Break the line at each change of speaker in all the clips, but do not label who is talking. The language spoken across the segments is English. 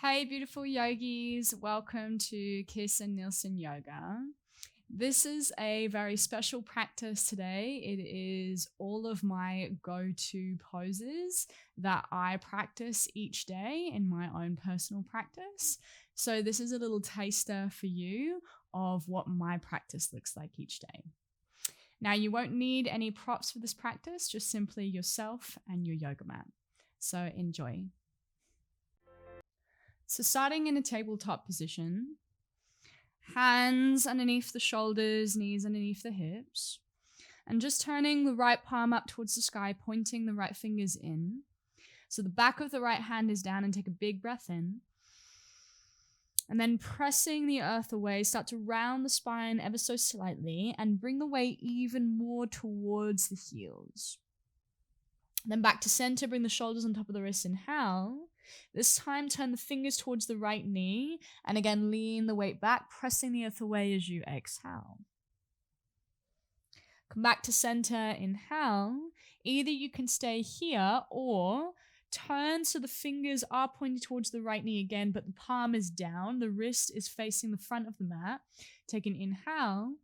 Hey, beautiful yogis. Welcome to Kirsten Nielsen Yoga. This is a very special practice today. It is all of my go-to poses that I practice each day in my own personal practice. So this is a little taster for you of what my practice looks like each day. Now, you won't need any props for this practice, just simply yourself and your yoga mat. So enjoy. So starting in a tabletop position, hands underneath the shoulders, knees underneath the hips, and just turning the right palm up towards the sky, pointing the right fingers in. So the back of the right hand is down, and take a big breath in. And then pressing the earth away, start to round the spine ever so slightly and bring the weight even more towards the heels. Then back to center, bring the shoulders on top of the wrists, inhale. This time, turn the fingers towards the right knee, and again, lean the weight back, pressing the earth away as you exhale. Come back to center, inhale. Either you can stay here or turn so the fingers are pointing towards the right knee again, but the palm is down, the wrist is facing the front of the mat. Take an inhale,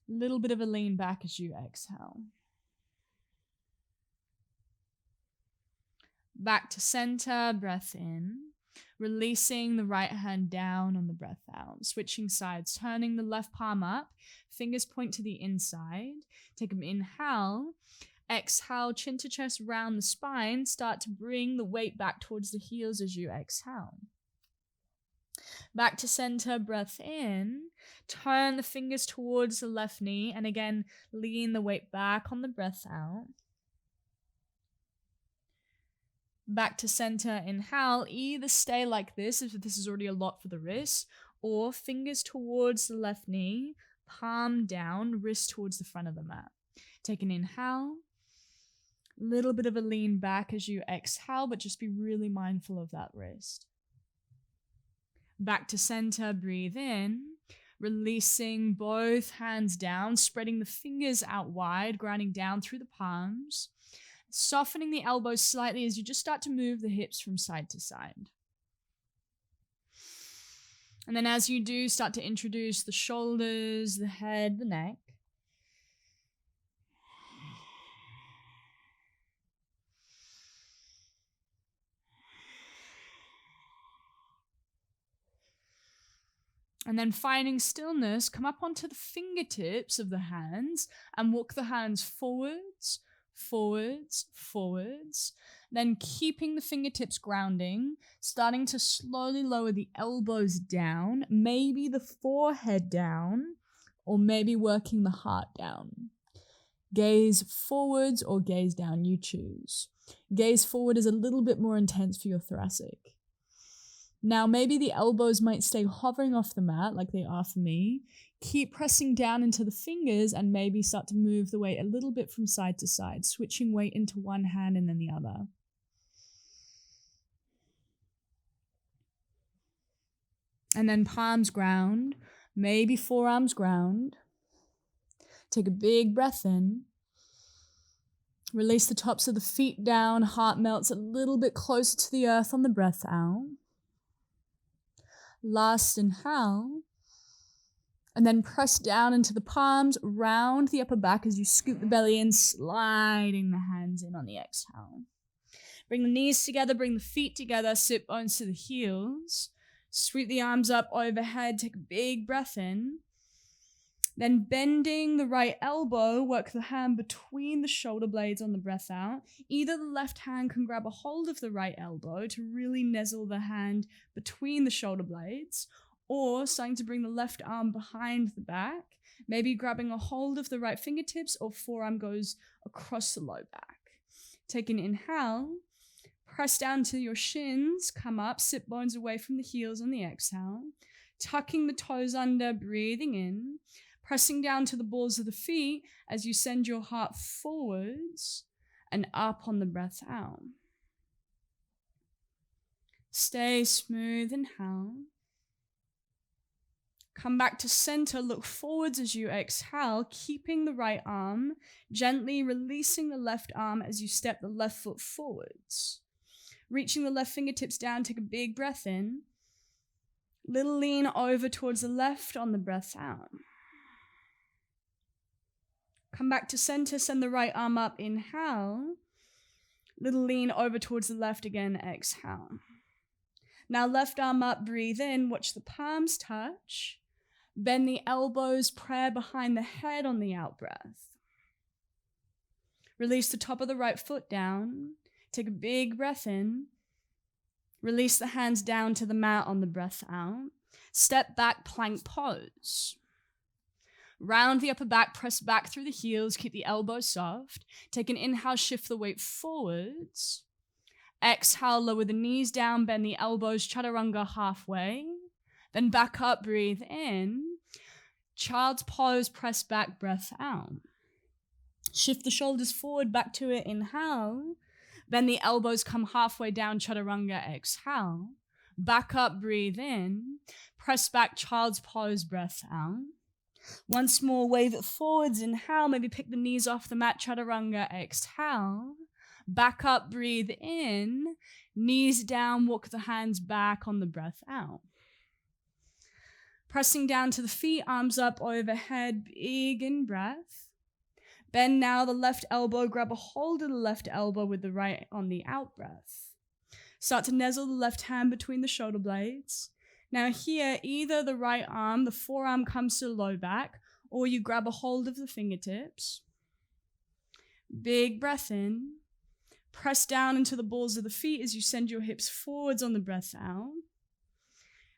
little bit of a lean back as you exhale. Back to center, breath in, releasing the right hand down on the breath out, switching sides, turning the left palm up, fingers point to the inside. Take an inhale, exhale, chin to chest, round the spine, start to bring the weight back towards the heels as you exhale. Back to center, breath in, turn the fingers towards the left knee, and again, lean the weight back on the breath out. Back to center, inhale, either stay like this if this is already a lot for the wrist, or fingers towards the left knee, palm down, wrist towards the front of the mat. Take an inhale, little bit of a lean back as you exhale, but just be really mindful of that wrist. Back to center, breathe in, releasing both hands down, spreading the fingers out wide, grounding down through the palms. Softening the elbows slightly as you just start to move the hips from side to side. And then as you do, start to introduce the shoulders, the head, the neck. And then finding stillness, come up onto the fingertips of the hands and walk the hands forwards, forwards, forwards, then keeping the fingertips grounding, starting to slowly lower the elbows down, maybe the forehead down, or maybe working the heart down. Gaze forwards or gaze down, you choose. Gaze forward is a little bit more intense for your thoracic. Now, maybe the elbows might stay hovering off the mat like they are for me. Keep pressing down into the fingers and maybe start to move the weight a little bit from side to side, switching weight into one hand and then the other. And then palms ground, maybe forearms ground. Take a big breath in. Release the tops of the feet down, heart melts a little bit closer to the earth on the breath out. Last inhale, and then press down into the palms, round the upper back as you scoop the belly in, sliding the hands in on the exhale. Bring the knees together, bring the feet together, sit bones to the heels, sweep the arms up overhead, take a big breath in. Then bending the right elbow, work the hand between the shoulder blades on the breath out. Either the left hand can grab a hold of the right elbow to really nuzzle the hand between the shoulder blades, or starting to bring the left arm behind the back, maybe grabbing a hold of the right fingertips or forearm goes across the low back. Take an inhale, press down to your shins, come up, sit bones away from the heels on the exhale, tucking the toes under, breathing in. Pressing down to the balls of the feet as you send your heart forwards and up on the breath out. Stay smooth, inhale. Come back to center, look forwards as you exhale, keeping the right arm, gently releasing the left arm as you step the left foot forwards. Reaching the left fingertips down, take a big breath in. Little lean over towards the left on the breath out. Come back to center, send the right arm up, inhale. Little lean over towards the left again, exhale. Now left arm up, breathe in, watch the palms touch. Bend the elbows, prayer behind the head on the out breath. Release the top of the right foot down. Take a big breath in. Release the hands down to the mat on the breath out. Step back, plank pose. Round the upper back, press back through the heels, keep the elbows soft. Take an inhale, shift the weight forwards. Exhale, lower the knees down, bend the elbows, chaturanga halfway. Then back up, breathe in. Child's pose, press back, breath out. Shift the shoulders forward, back to it, inhale. Bend the elbows, come halfway down, chaturanga, exhale. Back up, breathe in. Press back, child's pose, breath out. Once more, wave it forwards, inhale. Maybe pick the knees off the mat, chaturanga, exhale. Back up, breathe in. Knees down, walk the hands back on the breath out. Pressing down to the feet, arms up overhead, big in breath. Bend now the left elbow, grab a hold of the left elbow with the right on the out breath. Start to nuzzle the left hand between the shoulder blades. Now here, either the right arm, the forearm comes to the low back, or you grab a hold of the fingertips. Big breath in. Press down into the balls of the feet as you send your hips forwards on the breath out.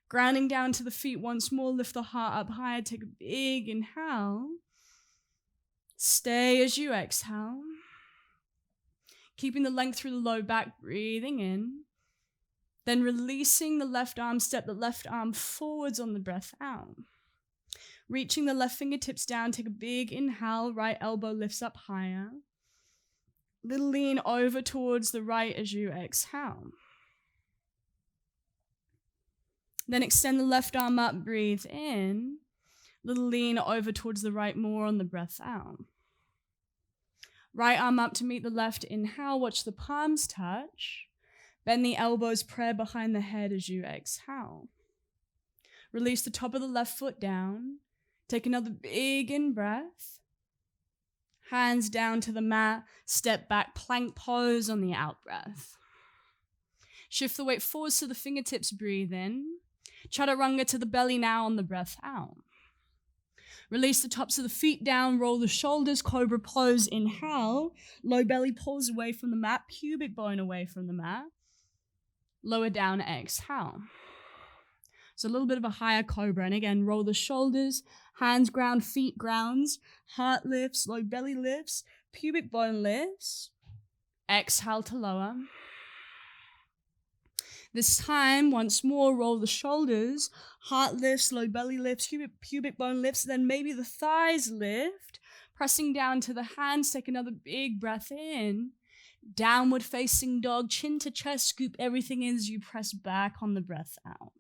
Grounding down to the feet once more, lift the heart up higher, take a big inhale. Stay as you exhale. Keeping the length through the low back, breathing in. Then releasing the left arm, step the left arm forwards on the breath out. Reaching the left fingertips down, take a big inhale, right elbow lifts up higher. Little lean over towards the right as you exhale. Then extend the left arm up, breathe in. Little lean over towards the right more on the breath out. Right arm up to meet the left, inhale, watch the palms touch. Bend the elbows, prayer behind the head as you exhale. Release the top of the left foot down. Take another big in breath. Hands down to the mat, step back, plank pose on the out breath. Shift the weight forwards to the fingertips, breathe in. Chaturanga to the belly now on the breath out. Release the tops of the feet down, roll the shoulders, Cobra Pose, inhale. Low belly pulls away from the mat, pubic bone away from the mat. Lower down, exhale. So a little bit of a higher cobra. And again, roll the shoulders, hands ground, feet grounds, heart lifts, low belly lifts, pubic bone lifts. Exhale to lower. This time, once more, roll the shoulders, heart lifts, low belly lifts, pubic bone lifts, then maybe the thighs lift. Pressing down to the hands, take another big breath in. Downward facing dog, chin to chest, scoop everything in as you press back on the breath out.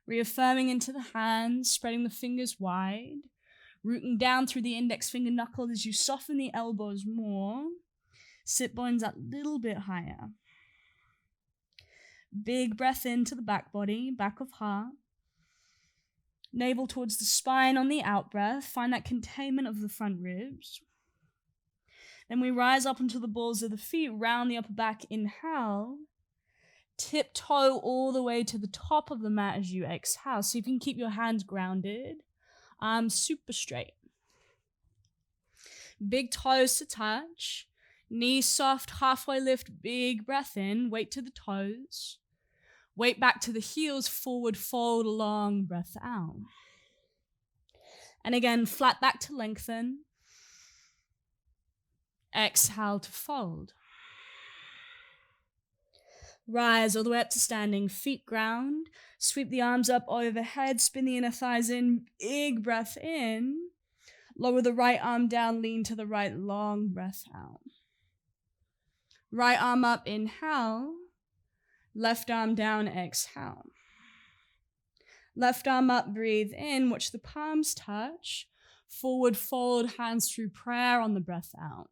Reaffirming into the hands, spreading the fingers wide. Rooting down through the index finger knuckle as you soften the elbows more. Sit bones a little bit higher. Big breath into the back body, back of heart. Navel towards the spine on the out breath. Find that containment of the front ribs. Then we rise up onto the balls of the feet, round the upper back, inhale. Tiptoe all the way to the top of the mat as you exhale. So you can keep your hands grounded. Arms super straight. Big toes to touch. Knees soft, halfway lift, big breath in. Weight to the toes. Weight back to the heels, forward fold, long breath out. And again, flat back to lengthen. Exhale to fold. Rise all the way up to standing, feet ground. Sweep the arms up overhead, spin the inner thighs in, big breath in. Lower the right arm down, lean to the right, long breath out. Right arm up, inhale. Left arm down, exhale. Left arm up, breathe in. Watch the palms touch. Forward fold, hands through prayer on the breath out.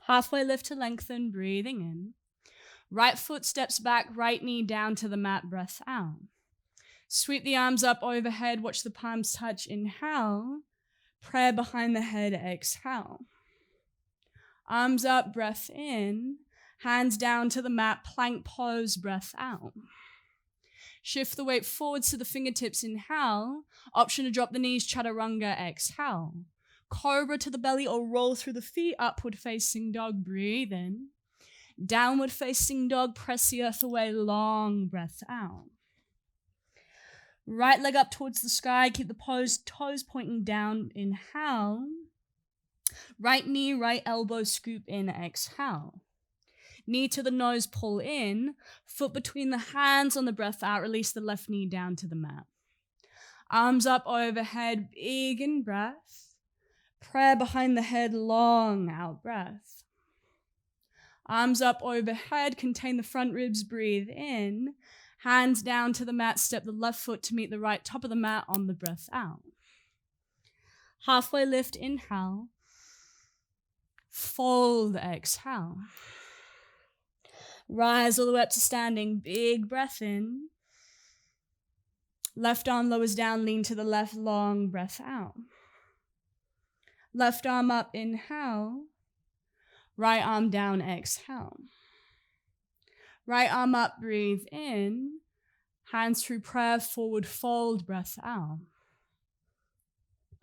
Halfway lift to lengthen, breathing in. Right foot steps back, right knee down to the mat, breath out. Sweep the arms up overhead, watch the palms touch, inhale. Prayer behind the head, exhale. Arms up, breath in. Hands down to the mat, plank pose, breath out. Shift the weight forwards to the fingertips, inhale. Option to drop the knees, chaturanga, exhale. Cobra to the belly or roll through the feet, upward facing dog, breathe in. Downward facing dog, press the earth away, long breath out. Right leg up towards the sky, keep the pose, toes pointing down, inhale. Right knee, right elbow, scoop in, exhale. Knee to the nose, pull in. Foot between the hands on the breath out, release the left knee down to the mat. Arms up overhead, big in breath. Prayer behind the head, long out breath. Arms up overhead, contain the front ribs, breathe in. Hands down to the mat, step the left foot to meet the right top of the mat on the breath out. Halfway lift, inhale. Fold, exhale. Rise all the way up to standing, big breath in. Left arm lowers down, lean to the left, long breath out. Left arm up, inhale. Right arm down, exhale. Right arm up, breathe in. Hands through prayer, forward fold, breath out.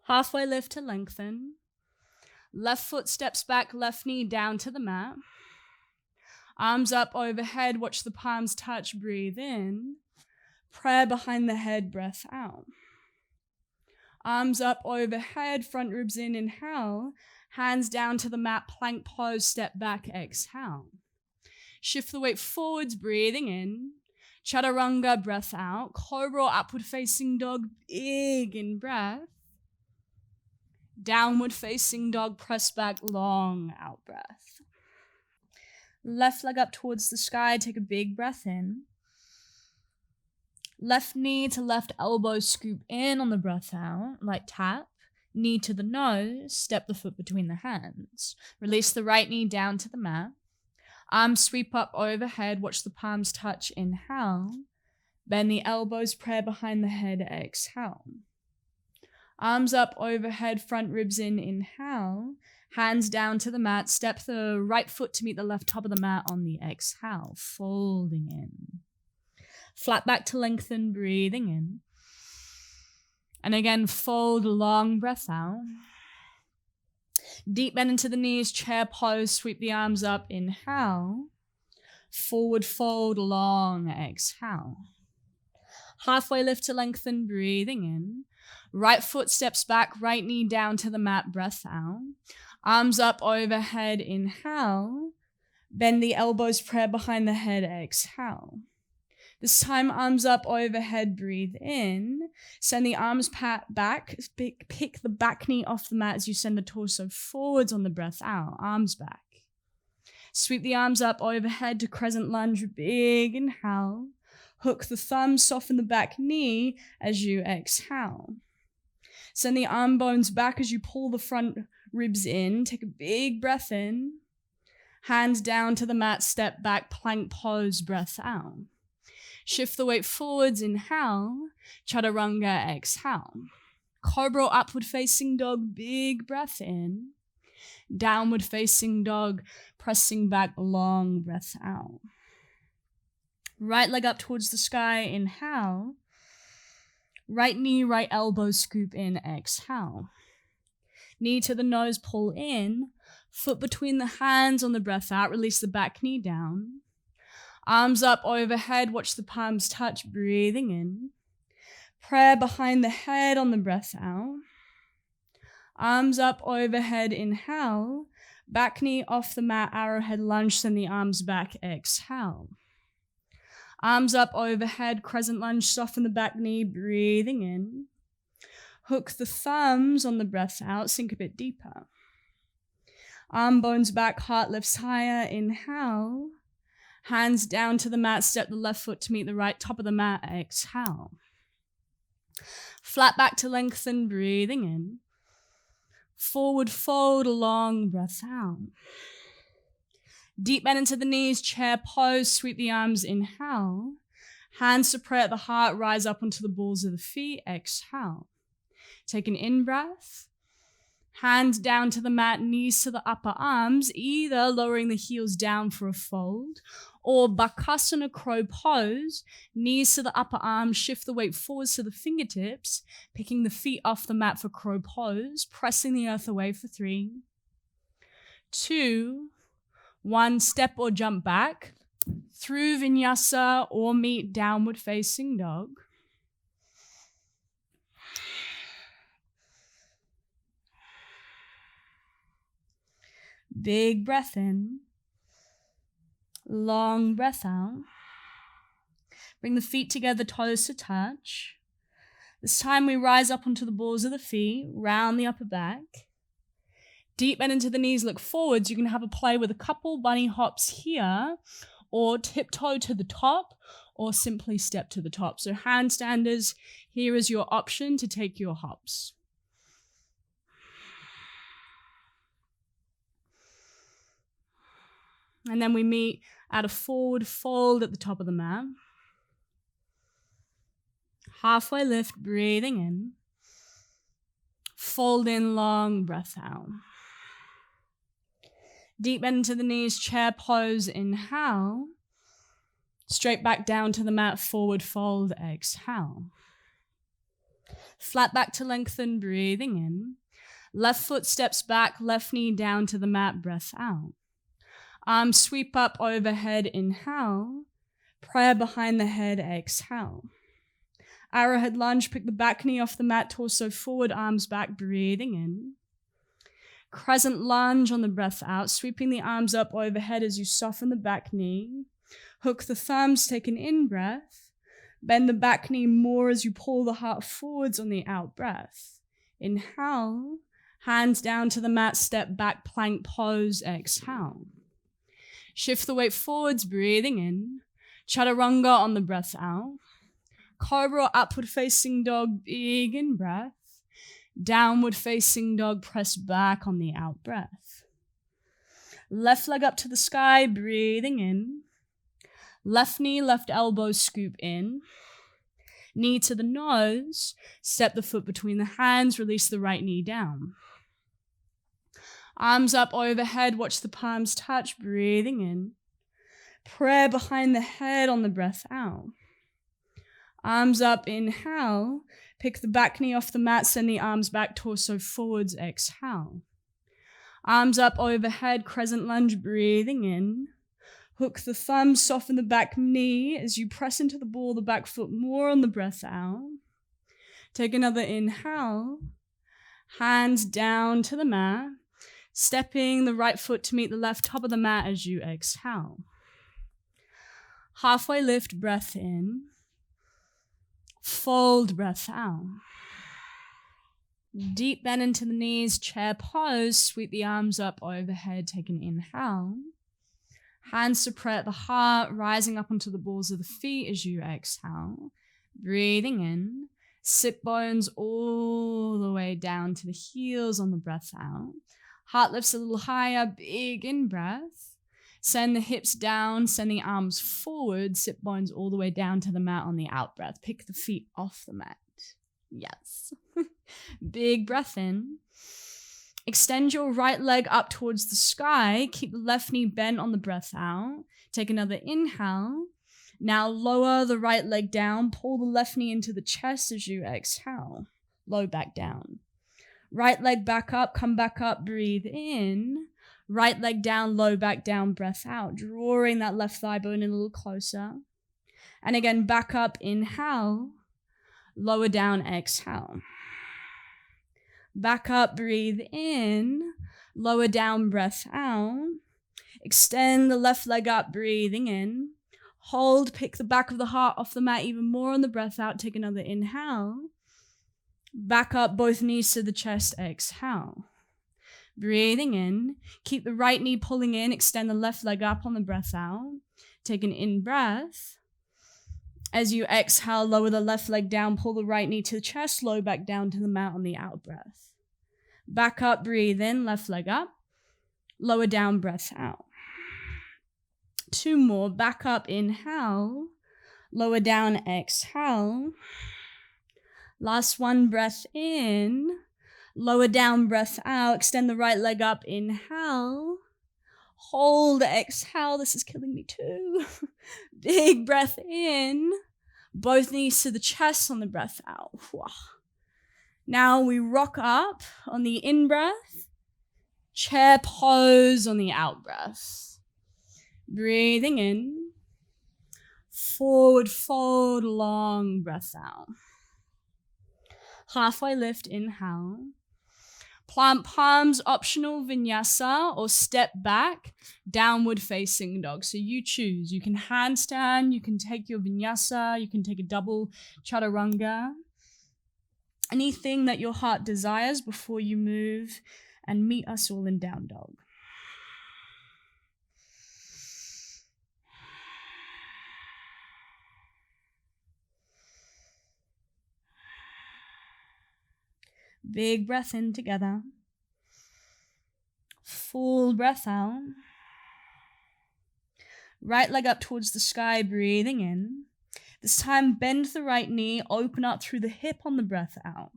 Halfway lift to lengthen. Left foot steps back, left knee down to the mat. Arms up overhead, watch the palms touch, breathe in. Prayer behind the head, breath out. Arms up overhead, front ribs in, inhale. Hands down to the mat, plank pose, step back, exhale. Shift the weight forwards, breathing in. Chaturanga, breath out. Cobra, upward facing dog, big in breath. Downward facing dog, press back, long out breath. Left leg up towards the sky, take a big breath in. Left knee to left elbow, scoop in on the breath out, like tap. Knee to the nose, step the foot between the hands. Release the right knee down to the mat. Arms sweep up overhead, watch the palms touch, inhale. Bend the elbows, prayer behind the head, exhale. Arms up overhead, front ribs in, inhale. Hands down to the mat, step the right foot to meet the left top of the mat on the exhale, folding in. Flat back to lengthen, breathing in. And again, fold, long breath out. Deep bend into the knees, chair pose, sweep the arms up, inhale. Forward fold, long exhale. Halfway lift to lengthen, breathing in. Right foot steps back, right knee down to the mat, breath out. Arms up overhead, inhale. Bend the elbows, prayer behind the head, exhale. This time, arms up overhead, breathe in. Send the arms back, pick the back knee off the mat as you send the torso forwards on the breath out, arms back. Sweep the arms up overhead to Crescent Lunge, big inhale. Hook the thumbs, soften the back knee as you exhale. Send the arm bones back as you pull the front ribs in. Take a big breath in. Hands down to the mat, step back, plank pose, breath out. Shift the weight forwards, inhale. Chaturanga, exhale. Cobra, upward facing dog, big breath in. Downward facing dog, pressing back, long breath out. Right leg up towards the sky, inhale. Right knee, right elbow, scoop in, exhale. Knee to the nose, pull in. Foot between the hands on the breath out, release the back knee down. Arms up overhead, watch the palms touch, breathing in. Prayer behind the head on the breath out. Arms up overhead, inhale. Back knee off the mat, arrowhead lunge, send the arms back, exhale. Arms up overhead, crescent lunge, soften the back knee, breathing in. Hook the thumbs on the breath out, sink a bit deeper. Arm bones back, heart lifts higher, inhale. Hands down to the mat, step the left foot to meet the right top of the mat, exhale. Flat back to lengthen, breathing in. Forward fold, long breath out. Deep bend into the knees, chair pose, sweep the arms, inhale. Hands to pray at the heart, rise up onto the balls of the feet, exhale. Take an in-breath. Hands down to the mat, knees to the upper arms, either lowering the heels down for a fold, or Bakasana crow pose, knees to the upper arms, shift the weight forwards to the fingertips, picking the feet off the mat for crow pose, pressing the earth away for 3, 2, 1, step or jump back, through Vinyasa or meet downward facing dog. Big breath in, long breath out. Bring the feet together, toes to touch. This time we rise up onto the balls of the feet, round the upper back. Deep bend into the knees, look forwards. You can have a play with a couple bunny hops here, or tiptoe to the top, or simply step to the top. So handstanders, here is your option to take your hops. And then we meet at a forward fold at the top of the mat. Halfway lift, breathing in. Fold in, long breath out. Deep bend into the knees, chair pose, inhale. Straight back down to the mat, forward fold, exhale. Flat back to lengthen, breathing in. Left foot steps back, left knee down to the mat, breath out. Arms sweep up overhead, inhale. Prayer behind the head, exhale. Arrowhead lunge, pick the back knee off the mat, torso forward, arms back, breathing in. Crescent lunge on the breath out, sweeping the arms up overhead as you soften the back knee. Hook the thumbs, take an in-breath. Bend the back knee more as you pull the heart forwards on the out-breath. Inhale, hands down to the mat, step back, plank pose, exhale. Shift the weight forwards, breathing in. Chaturanga on the breath out. Cobra or upward facing dog, big in breath. Downward facing dog, press back on the out breath. Left leg up to the sky, breathing in. Left knee, left elbow, scoop in. Knee to the nose, step the foot between the hands, release the right knee down. Arms up overhead, watch the palms touch, breathing in. Prayer behind the head on the breath out. Arms up, inhale. Pick the back knee off the mat, send the arms back, torso forwards, exhale. Arms up overhead, crescent lunge, breathing in. Hook the thumbs, soften the back knee as you press into the ball, the back foot more on the breath out. Take another inhale. Hands down to the mat. Stepping the right foot to meet the left top of the mat as you exhale. Halfway lift, breath in. Fold, breath out. Deep bend into the knees, chair pose, sweep the arms up overhead, take an inhale. Hands to pray at the heart, rising up onto the balls of the feet as you exhale. Breathing in, sit bones all the way down to the heels on the breath out. Heart lifts a little higher, big in breath. Send the hips down, send the arms forward, sit bones all the way down to the mat on the out breath. Pick the feet off the mat. Yes. Big breath in. Extend your right leg up towards the sky. Keep the left knee bent on the breath out. Take another inhale. Now lower the right leg down. Pull the left knee into the chest as you exhale. Low back down. Right leg back up, come back up, breathe in. Right leg down, low back down, breath out. Drawing that left thigh bone in a little closer. And again, back up, inhale. Lower down, exhale. Back up, breathe in. Lower down, breath out. Extend the left leg up, breathing in. Hold, pick the back of the heart off the mat even more on the breath out. Take another inhale. Back up, both knees to the chest, exhale. Breathing in. Keep the right knee pulling in. Extend the left leg up on the breath out. Take an in-breath. As you exhale, lower the left leg down. Pull the right knee to the chest. Low back down to the mat on the out-breath. Back up, breathe in. Left leg up. Lower down, breath out. 2 more. Back up, inhale. Lower down, exhale. Last one, breath in. Lower down, breath out. Extend the right leg up, inhale. Hold, exhale. This is killing me too. Big breath in. Both knees to the chest on the breath out. Now we rock up on the in-breath. Chair pose on the out-breath. Breathing in. Forward fold, long breath out. Halfway lift, inhale. Plant palms, optional vinyasa, or step back, downward facing dog. So you choose. You can handstand, you can take your vinyasa, you can take a double chaturanga. Anything that your heart desires before you move and meet us all in down dog. Big breath in together. Full breath out. Right leg up towards the sky, breathing in. This time, bend the right knee, open up through the hip on the breath out.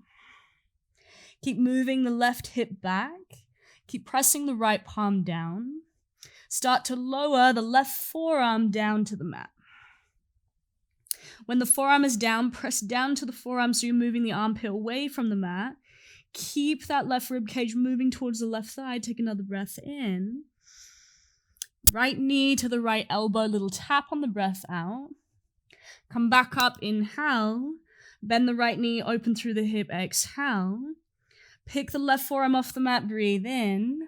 Keep moving the left hip back. Keep pressing the right palm down. Start to lower the left forearm down to the mat. When the forearm is down, press down to the forearm so you're moving the armpit away from the mat. Keep that left rib cage moving towards the left thigh. Take another breath in. Right knee to the right elbow, little tap on the breath out. Come back up, inhale. Bend the right knee, open through the hip, exhale. Pick the left forearm off the mat, breathe in.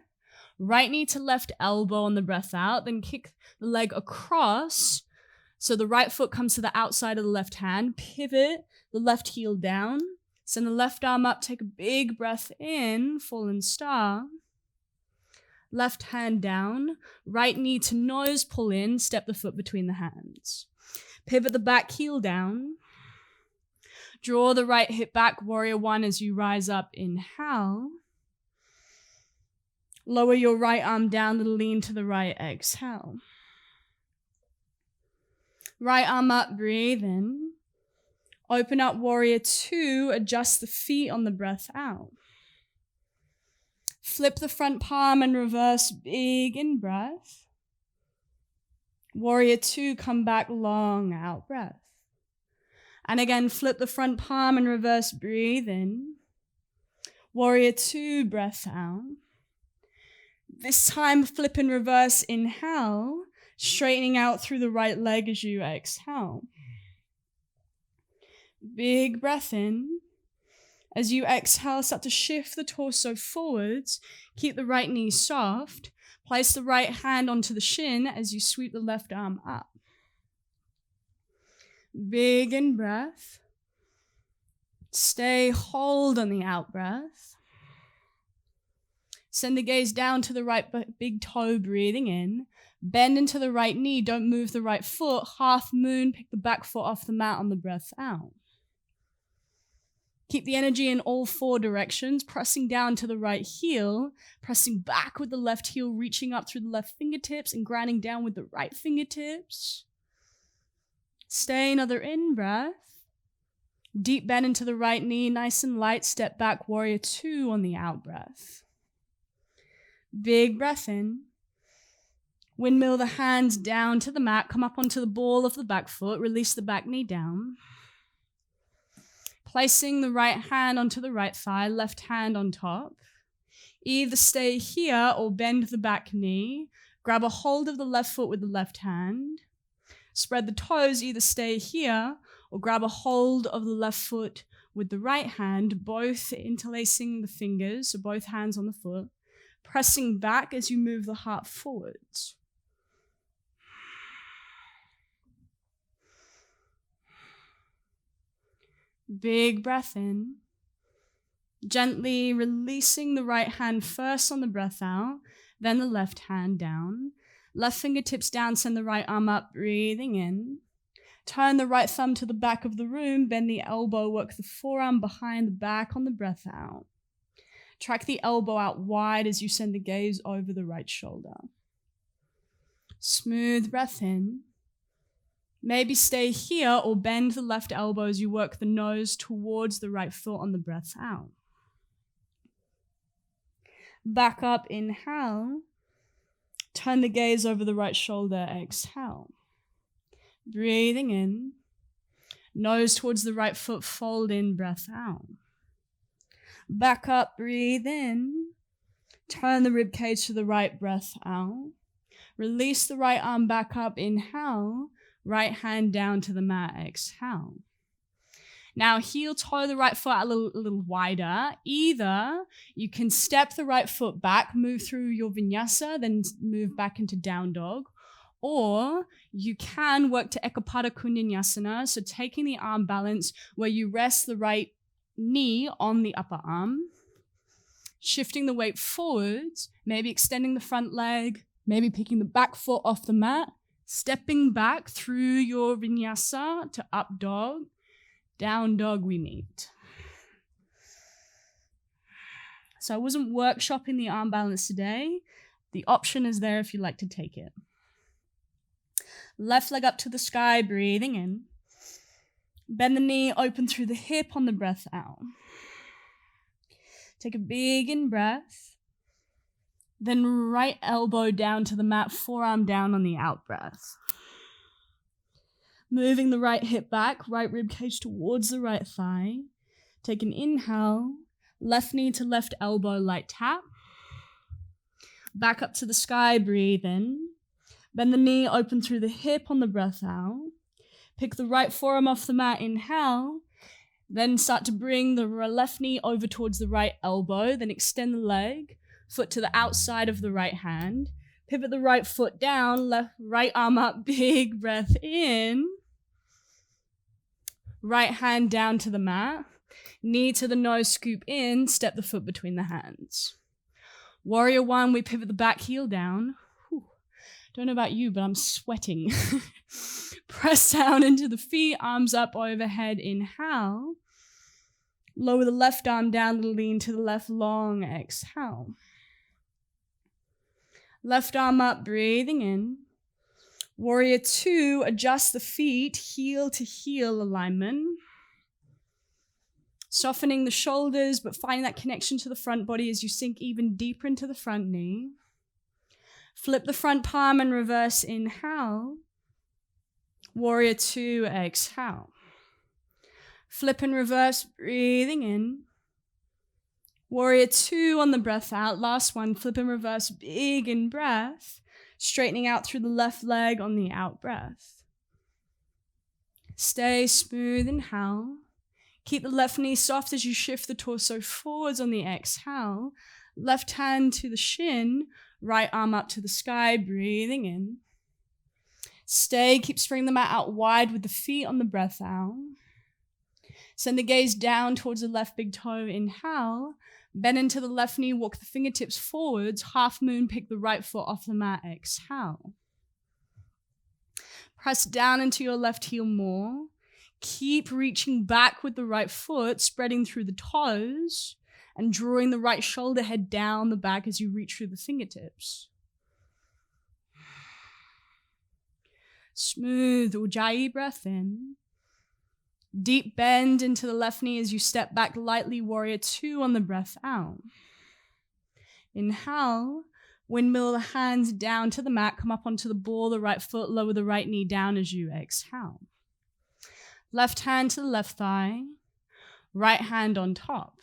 Right knee to left elbow on the breath out, then kick the leg across so the right foot comes to the outside of the left hand. Pivot the left heel down. Send the left arm up, take a big breath in, fallen star. Left hand down, right knee to nose, pull in, step the foot between the hands. Pivot the back heel down. Draw the right hip back, warrior one as you rise up, inhale. Lower your right arm down, little lean to the right, exhale. Right arm up, breathe in. Open up, warrior two, adjust the feet on the breath out. Flip the front palm and reverse, big in breath. Warrior two, come back long, out breath. And again, flip the front palm and reverse, breathe in. Warrior two, breath out. This time, flip in reverse, inhale, straightening out through the right leg as you exhale. Big breath in. As you exhale, start to shift the torso forwards. Keep the right knee soft. Place the right hand onto the shin as you sweep the left arm up. Big in breath. Stay, hold on the out breath. Send the gaze down to the right big toe, breathing in. Bend into the right knee, don't move the right foot. Half moon, pick the back foot off the mat on the breath out. Keep the energy in all four directions, pressing down to the right heel, pressing back with the left heel, reaching up through the left fingertips and grounding down with the right fingertips. Stay, another in-breath. Deep bend into the right knee, nice and light, step back, warrior two on the out-breath. Big breath in. Windmill the hands down to the mat, come up onto the ball of the back foot, release the back knee down. Placing the right hand onto the right thigh, left hand on top. Either stay here or bend the back knee. Grab a hold of the left foot with the left hand. Spread the toes, either stay here or grab a hold of the left foot with the right hand, both interlacing the fingers, so both hands on the foot, pressing back as you move the heart forwards. Big breath in. Gently releasing the right hand first on the breath out, then the left hand down. Left fingertips down, send the right arm up, breathing in. Turn the right thumb to the back of the room, bend the elbow, work the forearm behind the back on the breath out. Track the elbow out wide as you send the gaze over the right shoulder. Smooth breath in. Maybe stay here or bend the left elbow as you work the nose towards the right foot on the breath out. Back up, inhale. Turn the gaze over the right shoulder, exhale. Breathing in. Nose towards the right foot, fold in, breath out. Back up, breathe in. Turn the rib cage to the right, breath out. Release the right arm back up, inhale. Right hand down to the mat, exhale. Now heel toe the right foot a little wider. Either you can step the right foot back, move through your vinyasa, then move back into down dog. Or you can work to Ekapada Kundinyasana, so taking the arm balance where you rest the right knee on the upper arm, shifting the weight forwards, maybe extending the front leg, maybe picking the back foot off the mat, stepping back through your vinyasa to up dog, down dog we meet. So I wasn't workshopping the arm balance today. The option is there if you'd like to take it. Left leg up to the sky, breathing in. Bend the knee, open through the hip on the breath out. Take a big in breath. Then right elbow down to the mat, forearm down on the out breath. Moving the right hip back, right rib cage towards the right thigh. Take an inhale, left knee to left elbow, light tap. Back up to the sky, breathe in. Bend the knee, open through the hip on the breath out. Pick the right forearm off the mat, inhale. Then start to bring the left knee over towards the right elbow, then extend the leg, foot to the outside of the right hand. Pivot the right foot down, right arm up, big breath in. Right hand down to the mat. Knee to the nose, scoop in, step the foot between the hands. Warrior one, we pivot the back heel down. Whew. Don't know about you, but I'm sweating. Press down into the feet, arms up overhead, inhale. Lower the left arm down, lean to the left, long, exhale. Left arm up, breathing in. Warrior two, adjust the feet, heel to heel alignment. Softening the shoulders, but finding that connection to the front body as you sink even deeper into the front knee. Flip the front palm and reverse, inhale. Warrior two, exhale. Flip and reverse, breathing in. Warrior two on the breath out. Last one, flip and reverse, big in breath. Straightening out through the left leg on the out breath. Stay smooth, inhale. Keep the left knee soft as you shift the torso forwards on the exhale. Left hand to the shin, right arm up to the sky, breathing in. Stay, keep spreading the mat out wide with the feet on the breath out. Send the gaze down towards the left big toe, inhale. Bend into the left knee, walk the fingertips forwards, half moon, pick the right foot off the mat, exhale. Press down into your left heel more. Keep reaching back with the right foot, spreading through the toes, and drawing the right shoulder head down the back as you reach through the fingertips. Smooth Ujjayi breath in. Deep bend into the left knee as you step back lightly, warrior two on the breath out. Inhale, windmill the hands down to the mat, come up onto the ball, the right foot, lower the right knee down as you exhale. Left hand to the left thigh, right hand on top.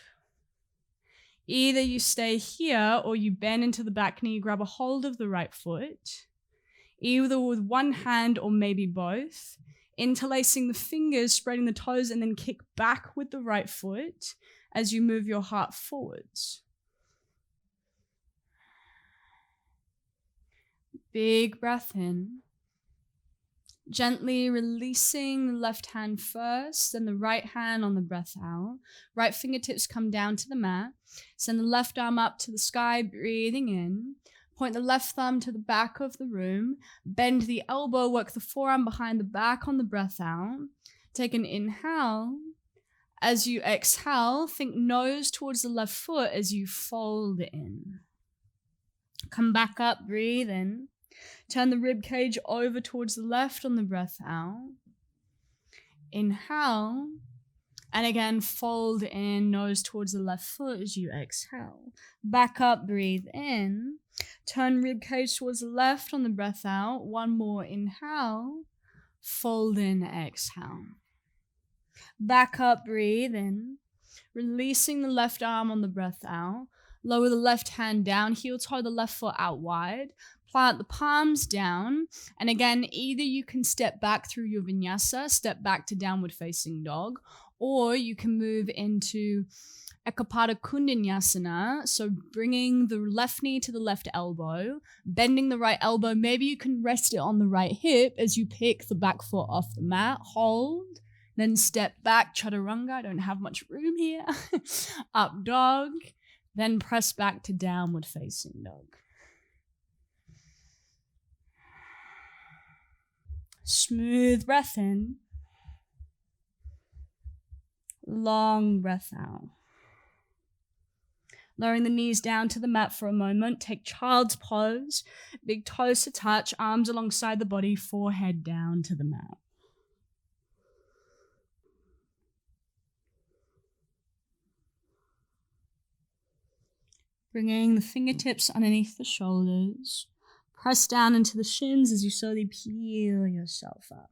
Either you stay here or you bend into the back knee, grab a hold of the right foot, either with one hand or maybe both. Interlacing the fingers, spreading the toes, and then kick back with the right foot as you move your heart forwards. Big breath in. Gently releasing the left hand first, then the right hand on the breath out. Right fingertips come down to the mat. Send the left arm up to the sky, breathing in. Point the left thumb to the back of the room. Bend the elbow, work the forearm behind the back on the breath out. Take an inhale. As you exhale, think nose towards the left foot as you fold in. Come back up, breathe in. Turn the rib cage over towards the left on the breath out. Inhale. And again, fold in, nose towards the left foot as you exhale. Back up, breathe in. Turn rib cage towards the left on the breath out. One more, inhale. Fold in, exhale. Back up, breathe in. Releasing the left arm on the breath out. Lower the left hand down, heel toe the left foot out wide. Plant the palms down. And again, either you can step back through your vinyasa, step back to downward facing dog, or you can move into Ekapada Kundanyasana, so bringing the left knee to the left elbow, bending the right elbow. Maybe you can rest it on the right hip as you pick the back foot off the mat. Hold, then step back, chaturanga. I don't have much room here. Up dog, then press back to downward facing dog. Smooth breath in. Long breath out. Lowering the knees down to the mat for a moment. Take child's pose. Big toes to touch, arms alongside the body, forehead down to the mat. Bringing the fingertips underneath the shoulders. Press down into the shins as you slowly peel yourself up.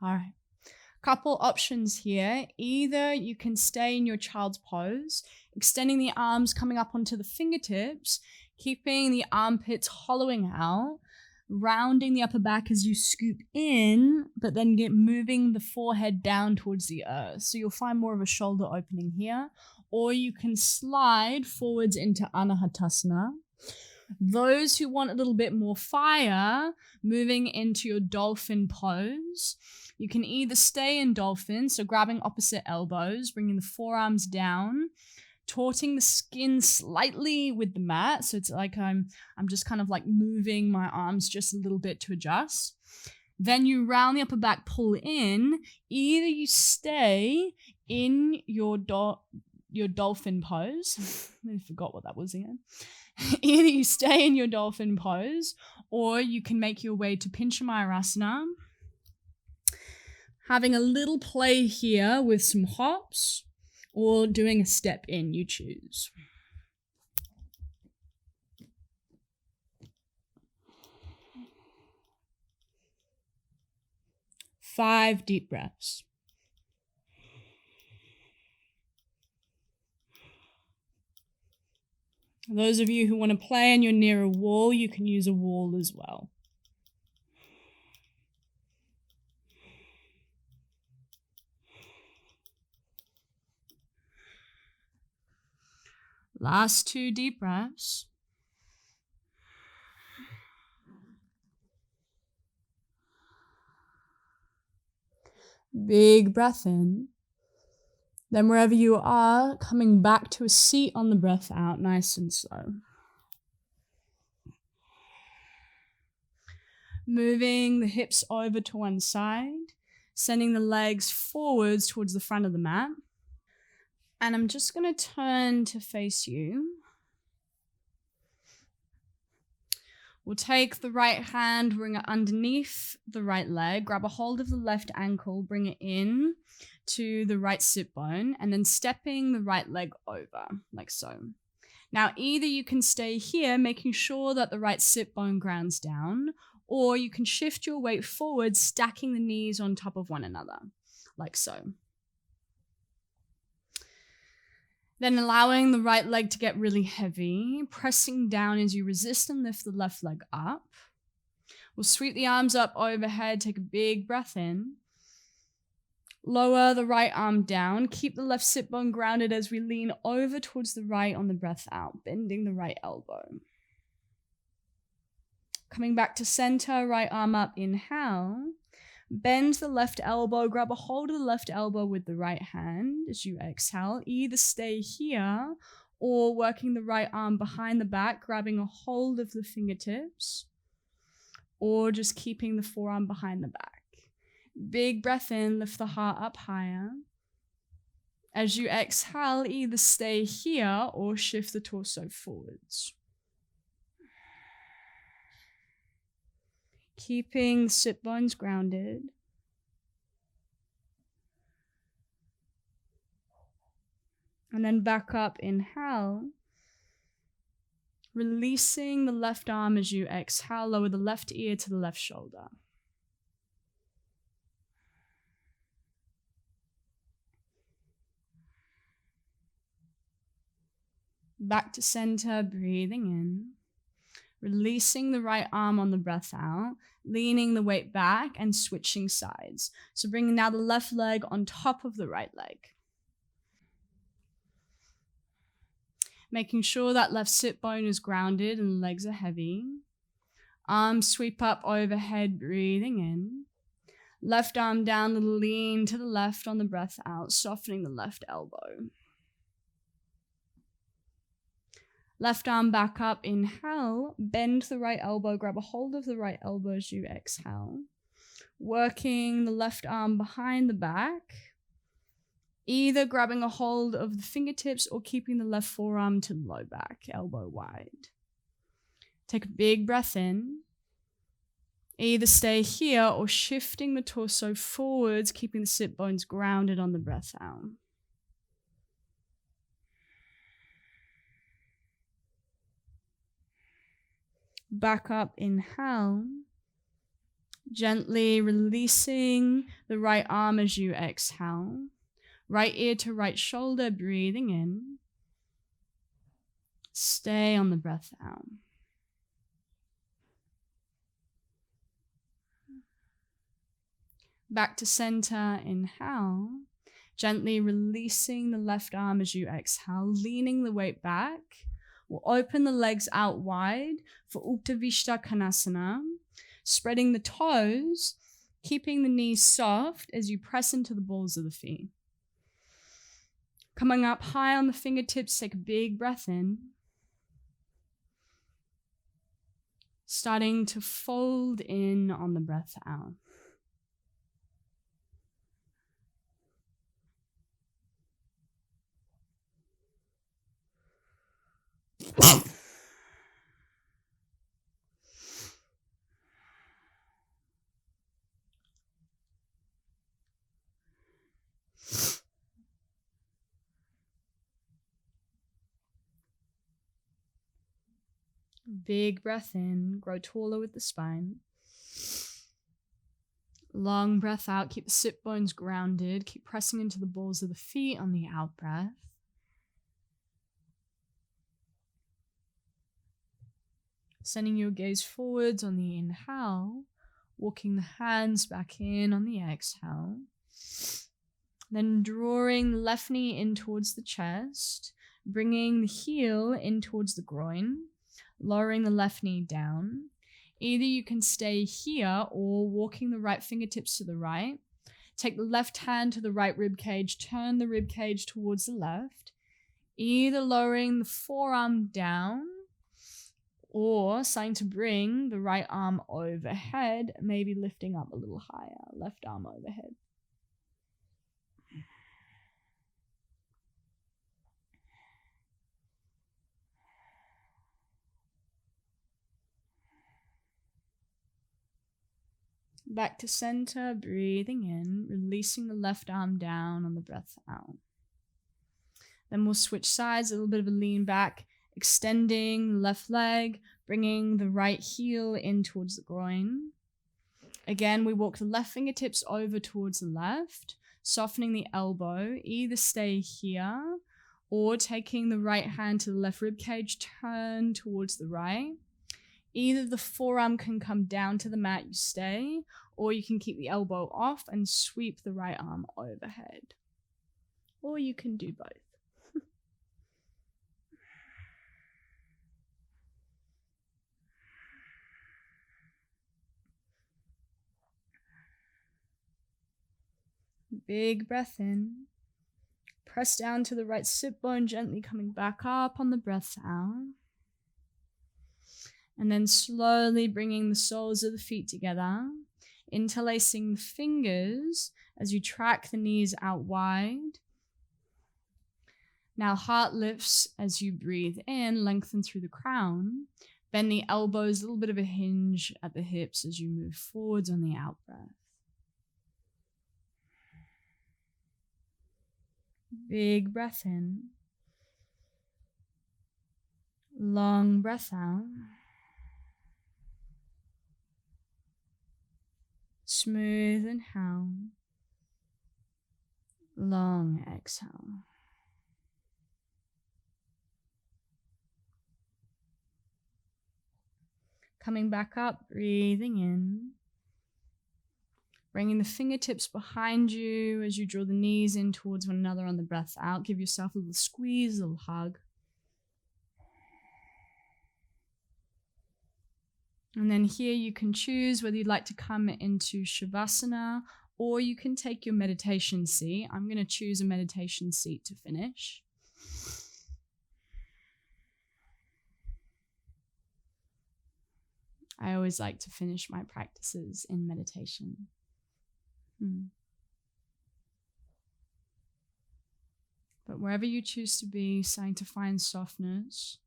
All right. Couple options here. Either you can stay in your child's pose, extending the arms, coming up onto the fingertips, keeping the armpits hollowing out, rounding the upper back as you scoop in, but then moving the forehead down towards the earth. So you'll find more of a shoulder opening here. Or you can slide forwards into Anahatasana. Those who want a little bit more fire, moving into your dolphin pose. You can either stay in dolphin, so grabbing opposite elbows, bringing the forearms down, torting the skin slightly with the mat. So it's like I'm just kind of like moving my arms just a little bit to adjust. Then you round the upper back, pull in. Either you stay in your dolphin pose. I forgot what that was again. Either you stay in your dolphin pose, or you can make your way to Pinchamayurasana. Having a little play here with some hops, or doing a step in, you choose. Five deep breaths. Those of you who want to play and you're near a wall, you can use a wall as well. Last two deep breaths. Big breath in. Then wherever you are, coming back to a seat on the breath out, nice and slow. Moving the hips over to one side, sending the legs forwards towards the front of the mat. And I'm just going to turn to face you. We'll take the right hand, bring it underneath the right leg, grab a hold of the left ankle, bring it in to the right sit bone, and then stepping the right leg over, like so. Now, either you can stay here, making sure that the right sit bone grounds down, or you can shift your weight forward, stacking the knees on top of one another, like so. Then allowing the right leg to get really heavy, pressing down as you resist and lift the left leg up. We'll sweep the arms up overhead, take a big breath in. Lower the right arm down, keep the left sit bone grounded as we lean over towards the right on the breath out, bending the right elbow. Coming back to center, right arm up, inhale. Bend the left elbow, grab a hold of the left elbow with the right hand as you exhale. Either stay here or working the right arm behind the back, grabbing a hold of the fingertips, or just keeping the forearm behind the back. Big breath in, lift the heart up higher. As you exhale, either stay here or shift the torso forwards. Keeping the sit bones grounded. And then back up, inhale. Releasing the left arm as you exhale, lower the left ear to the left shoulder. Back to center, breathing in. Releasing the right arm on the breath out, leaning the weight back and switching sides. So bringing now the left leg on top of the right leg. Making sure that left sit bone is grounded and the legs are heavy. Arms sweep up overhead, breathing in. Left arm down, little lean to the left on the breath out, softening the left elbow. Left arm back up, inhale, bend the right elbow, grab a hold of the right elbow as you exhale. Working the left arm behind the back, either grabbing a hold of the fingertips or keeping the left forearm to the low back, elbow wide. Take a big breath in. Either stay here or shifting the torso forwards, keeping the sit bones grounded on the breath out. Back up, inhale. Gently releasing the right arm as you exhale. Right ear to right shoulder, breathing in. Stay on the breath out. Back to center, inhale. Gently releasing the left arm as you exhale, leaning the weight back. We'll open the legs out wide for Uttavishta Kanasana, spreading the toes, keeping the knees soft as you press into the balls of the feet. Coming up high on the fingertips, take a big breath in. Starting to fold in on the breath out. Big breath in, grow taller with the spine. Long breath out, keep the sit bones grounded, keep pressing into the balls of the feet on the out breath. Sending your gaze forwards on the inhale, walking the hands back in on the exhale. Then drawing the left knee in towards the chest, bringing the heel in towards the groin, lowering the left knee down. Either you can stay here or walking the right fingertips to the right. Take the left hand to the right rib cage, turn the rib cage towards the left. Either lowering the forearm down or starting to bring the right arm overhead, maybe lifting up a little higher, left arm overhead. Back to center, breathing in, releasing the left arm down on the breath out. Then we'll switch sides, a little bit of a lean back, extending the left leg, bringing the right heel in towards the groin. Again, we walk the left fingertips over towards the left, softening the elbow. Either stay here or taking the right hand to the left rib cage, turn towards the right. Either the forearm can come down to the mat, you stay, or you can keep the elbow off and sweep the right arm overhead. Or you can do both. Big breath in. Press down to the right sit bone, gently coming back up on the breath out. And then slowly bringing the soles of the feet together, interlacing the fingers as you track the knees out wide. Now heart lifts as you breathe in, lengthen through the crown. Bend the elbows, a little bit of a hinge at the hips as you move forwards on the out breath. Big breath in. Long breath out. Smooth inhale. Long exhale. Coming back up, breathing in. Bringing the fingertips behind you as you draw the knees in towards one another on the breath out. Give yourself a little squeeze, a little hug. And then here you can choose whether you'd like to come into Shavasana or you can take your meditation seat. I'm going to choose a meditation seat to finish. I always like to finish my practices in meditation. But wherever you choose to be, starting to find softness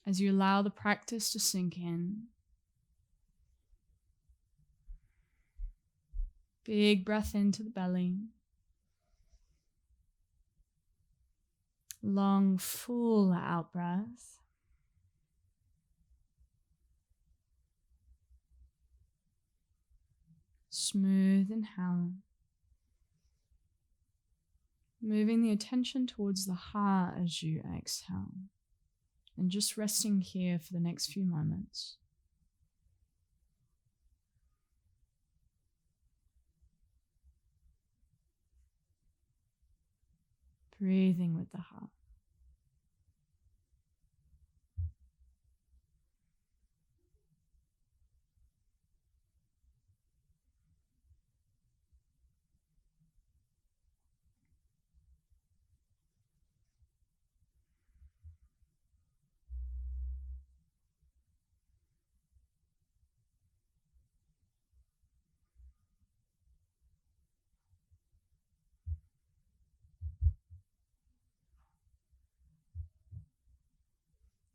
as you allow the practice to sink in. Big breath into the belly. Long, full out breath. Smooth inhale. Moving the attention towards the heart as you exhale. And just resting here for the next few moments. Breathing with the heart.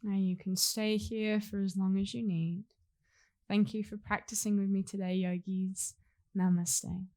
Now you can stay here for as long as you need. Thank you for practicing with me today, yogis. Namaste.